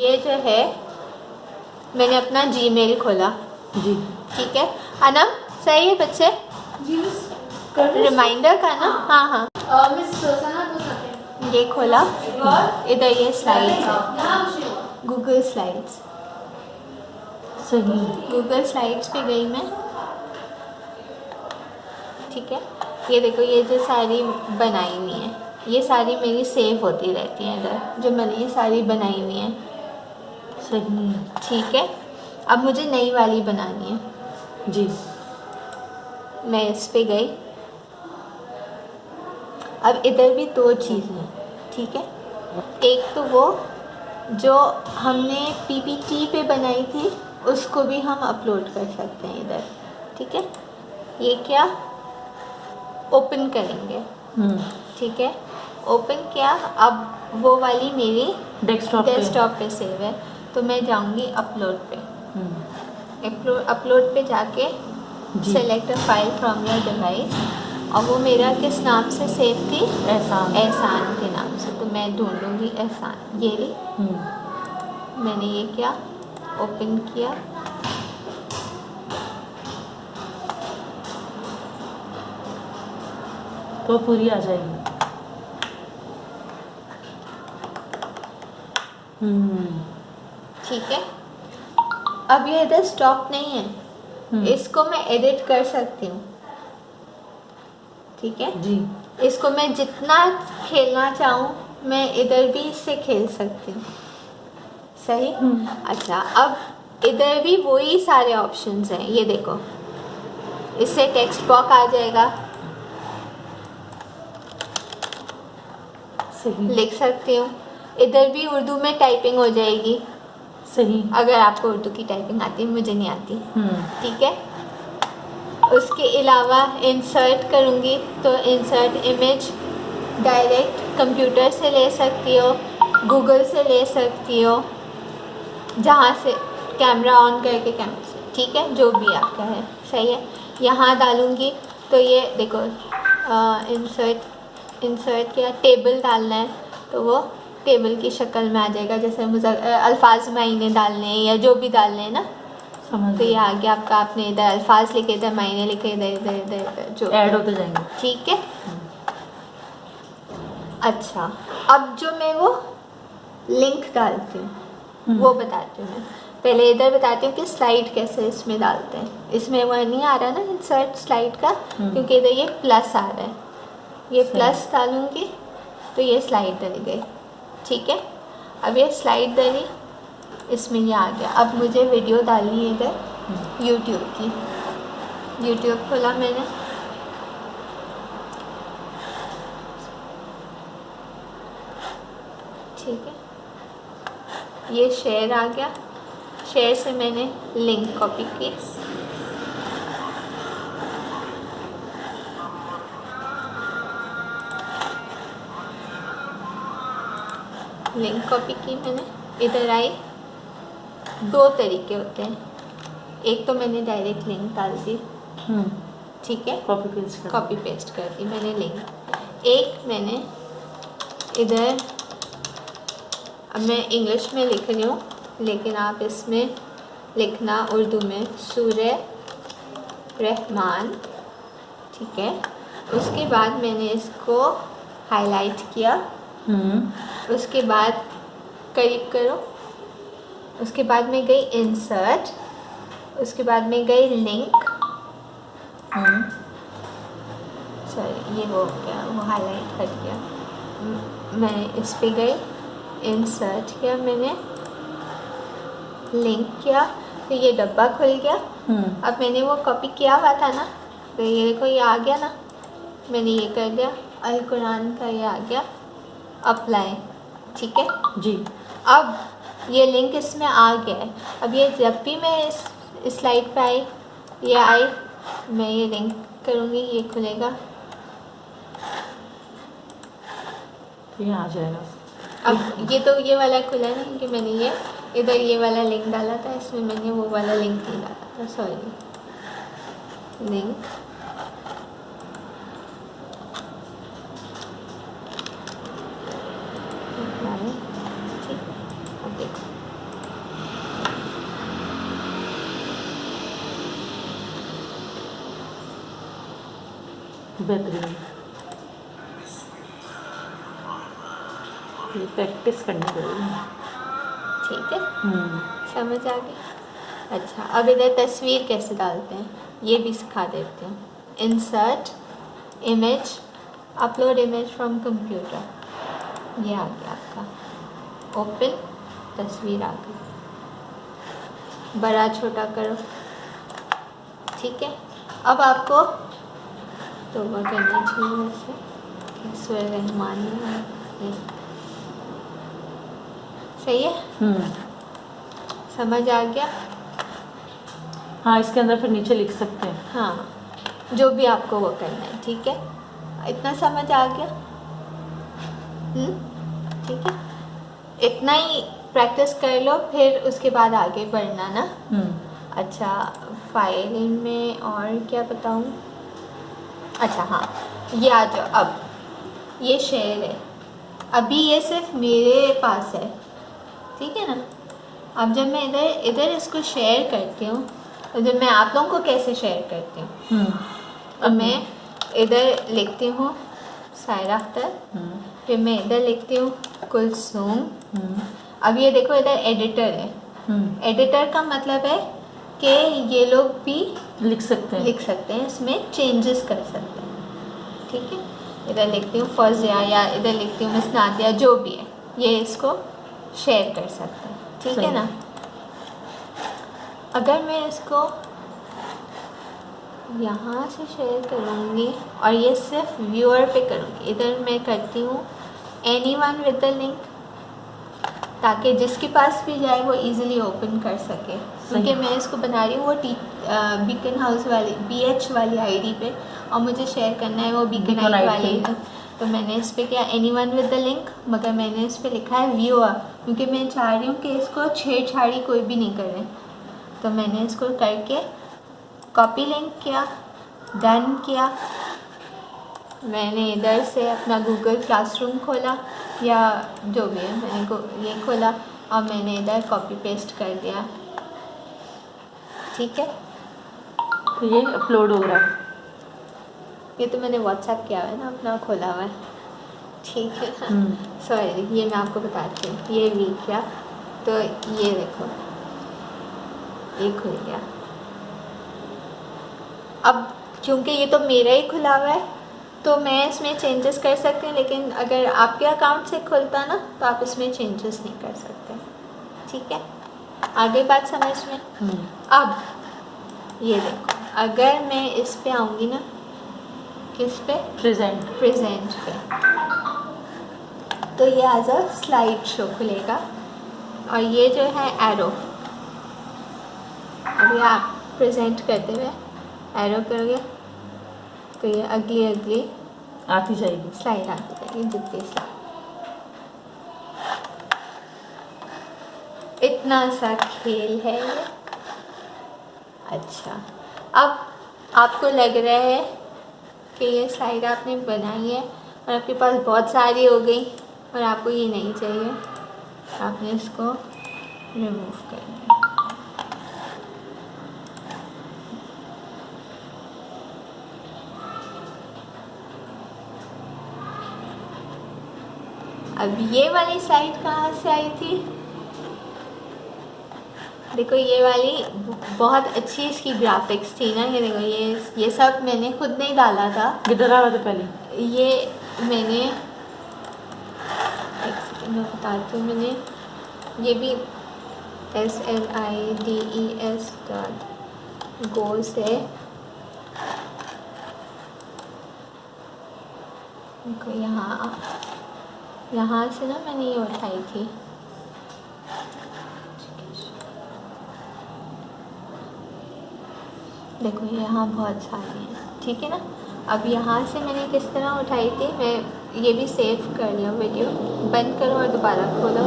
ये जो है मैंने अपना जीमेल खोला जी। ठीक है। अनम सही है बच्चे? जी रिमाइंडर का ना? हाँ हाँ। मिस सना को सकते हैं। ये खोला, इधर ये स्लाइड्स है, गूगल स्लाइड्स। सही। गूगल स्लाइड्स पे गई मैं, ठीक है। ये देखो ये जो सारी बनाई हुई हैं, ये सारी मेरी सेव होती रहती हैं इधर, जो मैंने ये सारी बनाई हुई हैं। सही। ठीक है। अब मुझे नई वाली बनानी है जी। मैं इस पे गई। अब इधर भी दो चीज़ें हैं, ठीक है। एक तो वो जो हमने पीपीटी पे बनाई थी उसको भी हम अपलोड कर सकते हैं इधर, ठीक है। ये क्या ओपन करेंगे, ठीक है। ओपन किया, अब वो वाली मेरी डेस्कटॉप पे सेव है, तो मैं जाऊंगी अपलोड पे। अपलोड पे जाके select a file from your device, और वो मेरा किस नाम से सेव थी? एहसान के नाम से। तो मैं ढूंढूंगी एहसान, ये ली। मैंने ये किया, ओपन किया, तो पूरी आ जाएगी। ठीक है। अब ये इधर स्टॉप नहीं है, इसको मैं एडिट कर सकती हूँ, ठीक है जी। इसको मैं जितना खेलना चाहूँ मैं इधर भी इससे खेल सकती हूँ, सही। अच्छा, अब इधर भी वही सारे ऑप्शंस हैं, ये देखो। इससे टेक्स्ट बॉक्स आ जाएगा, सही। लिख सकती हूँ। इधर भी उर्दू में टाइपिंग हो जाएगी, सही। अगर आपको उर्दू की टाइपिंग आती है, मुझे नहीं आती, ठीक है। उसके अलावा इंसर्ट करूँगी तो इंसर्ट इमेज डायरेक्ट कंप्यूटर से ले सकती हो, गूगल से ले सकती हो, जहाँ से कैमरा ऑन करके कैमरा से, ठीक है, जो भी आपका है, सही है। यहाँ डालूँगी तो ये देखो इंसर्ट किया, टेबल डालना है तो वो टेबल की शक्ल में आ जाएगा, जैसे मुझे अल्फाज मायने डालने हैं या जो भी डालने हैं ना, तो ये आ गया आपका। आपने इधर अल्फाज लिखे, इधर मायने लिखे, इधर इधर इधर इधर जो ऐड होते जाएंगे, ठीक है। अच्छा, अब जो मैं वो लिंक डालती हूँ वो बताती हूँ मैं। पहले इधर बताती हूँ कि स्लाइड कैसे इसमें डालते हैं। इसमें वो नहीं आ रहा ना इंसर्ट स्लाइड का, क्योंकि इधर ये प्लस आ रहा है, ये प्लस डालूँगी तो ये स्लाइड डल गई, ठीक है। अब ये स्लाइड डली, इसमें ये आ गया। अब मुझे वीडियो डालनी है इधर यूट्यूब की। यूट्यूब खोला मैंने, ठीक है। ये शेयर आ गया, शेयर से मैंने लिंक कॉपी की, लिंक कॉपी की मैंने, इधर आई। दो तरीके होते हैं, एक तो मैंने डायरेक्ट लिंक डाल दी, ठीक है, कॉपी पेस्ट कर दी मैंने लिंक। एक मैंने इधर, अब मैं इंग्लिश में लिख रही हूँ लेकिन आप इसमें लिखना उर्दू में, सूरह रहमान, ठीक है। उसके बाद मैंने इसको हाईलाइट किया, उसके बाद करीब करो, उसके बाद मैं गई इंसर्ट, उसके बाद मैं गई लिंक, सॉरी ये वो क्या, वो हाईलाइट कर दिया। मैं इस पे गई, इंसर्ट किया मैंने, लिंक किया, तो ये डब्बा खुल गया। अब मैंने वो कॉपी किया हुआ था ना, तो ये देखो ये आ गया ना, मैंने ये कर दिया, अल कुरान का ये आ गया, अप्लाई, ठीक है जी। अब ये लिंक इसमें आ गया है। अब ये जब भी मैं इस स्लाइड पे आई, ये आई, मैं ये लिंक करूँगी, ये खुलेगा, तो ये आ जाएगा। अब ये तो ये वाला खुला नहीं कि मैंने ये इधर ये वाला लिंक डाला था, इसमें मैंने वो वाला लिंक नहीं डाला था, सॉरी। लिंक ठीक, अब देखो बेहतरीन। ये प्रैक्टिस करनी पड़ेगी। ठीक है, समझ आ गई। अच्छा, अब इधर तस्वीर कैसे डालते हैं ये भी सिखा देती हूँ। Insert image, upload image from computer, ये आ गया आपका। ओपन, तस्वीर आ गई। बड़ा छोटा करो, ठीक है। अब आपको तौबा करना चाहिए वैसे, सूरह रहमान में सही है। समझ आ गया। हाँ, इसके अंदर फिर नीचे लिख सकते हैं। हाँ, जो भी आपको वो करना है, ठीक है। इतना समझ आ गया। ठीक है, इतना ही प्रैक्टिस कर लो, फिर उसके बाद आगे बढ़ना ना। अच्छा, फाइल में और क्या बताऊँ। अच्छा हाँ, ये आ जाओ। अब ये शेयर है, अभी ये सिर्फ मेरे पास है, ठीक है ना। अब जब मैं इधर इसको शेयर करती हूँ, तो जब मैं आप लोगों को कैसे शेयर करती हूँ, तो मैं इधर लिखती हूँ सायरा अख्तर, फिर मैं इधर लिखती हूँ कुलसूम। अब ये देखो, इधर एडिटर है। एडिटर का मतलब है कि ये लोग भी लिख सकते हैं, इसमें चेंजेस कर सकते हैं, ठीक है। इधर लिखती हूँ फौजिया, या इधर लिखती हूँ मिस नादिया, जो भी है, ये इसको शेयर कर सकते हैं, ठीक है ना। अगर मैं इसको यहाँ से शेयर करूँगी और ये सिर्फ व्यूअर पे करूँगी, इधर मैं करती हूँ एनीवन विद द लिंक, ताकि जिसके पास भी जाए वो इजीली ओपन कर सके। क्योंकि मैं इसको बना रही हूँ वो बीकन हाउस वाली BH वाली आईडी पे, और मुझे शेयर करना है वो बीकन आईडी वाली। तो मैंने इस पर किया एनीवन विद द लिंक, मगर मैंने इस पर लिखा है व्यूअर, क्योंकि मैं चाह रही हूँ कि इसको छेड़छाड़ी कोई भी नहीं करे। तो मैंने इसको करके कॉपी लिंक किया, डन किया। मैंने इधर से अपना गूगल क्लासरूम खोला, या जो भी है, मैंने ये खोला और मैंने इधर कॉपी पेस्ट कर दिया, ठीक है। तो ये अपलोड हो रहा है। ये तो मैंने व्हाट्सएप किया हुआ है ना, अपना खोला हुआ है, ठीक है ना। सॉरी, ये मैं आपको बताती हूँ। ये भी किया, तो ये देखो, ये खुल गया। अब क्योंकि ये तो मेरा ही खुला हुआ है, तो मैं इसमें चेंजेस कर सकती हूँ, लेकिन अगर आपके अकाउंट से खुलता ना, तो आप इसमें चेंजेस नहीं कर सकते, ठीक है। आगे बात समझ में। अब ये देखो, अगर मैं इस पे आऊँगी ना, किस पे, प्रेजेंट पे, तो ये एज अ स्लाइड शो खुलेगा, और ये जो है एरो, अभी आप प्रेजेंट करते हुए एरो करोगे तो ये अगली आती जाएगी, स्लाइड आती जाएगी, जितनी स्लाइड। इतना सा खेल है ये। अच्छा, अब आपको लग रहा है कि ये स्लाइड आपने बनाई है और आपके पास बहुत सारी हो गई और आपको ये नहीं चाहिए, आपने इसको रिमूव करना है। अब ये वाली स्लाइड कहाँ से आई थी? देखो, ये वाली बहुत अच्छी इसकी ग्राफिक्स थी ना। ये देखो, ये सब मैंने खुद नहीं डाला था। किधर आ रहा था पहले? ये मैंने, एक सेकंड मैं बताती हूँ, मैंने ये भी SLIDES.go से, देखो यहाँ से ना मैंने ये उठाई थी। देखो, यहाँ बहुत सारे हैं, ठीक है ना। अब यहाँ से मैंने किस तरह उठाई थी, मैं ये भी सेव कर लो, वीडियो बंद करो और दोबारा खोलो।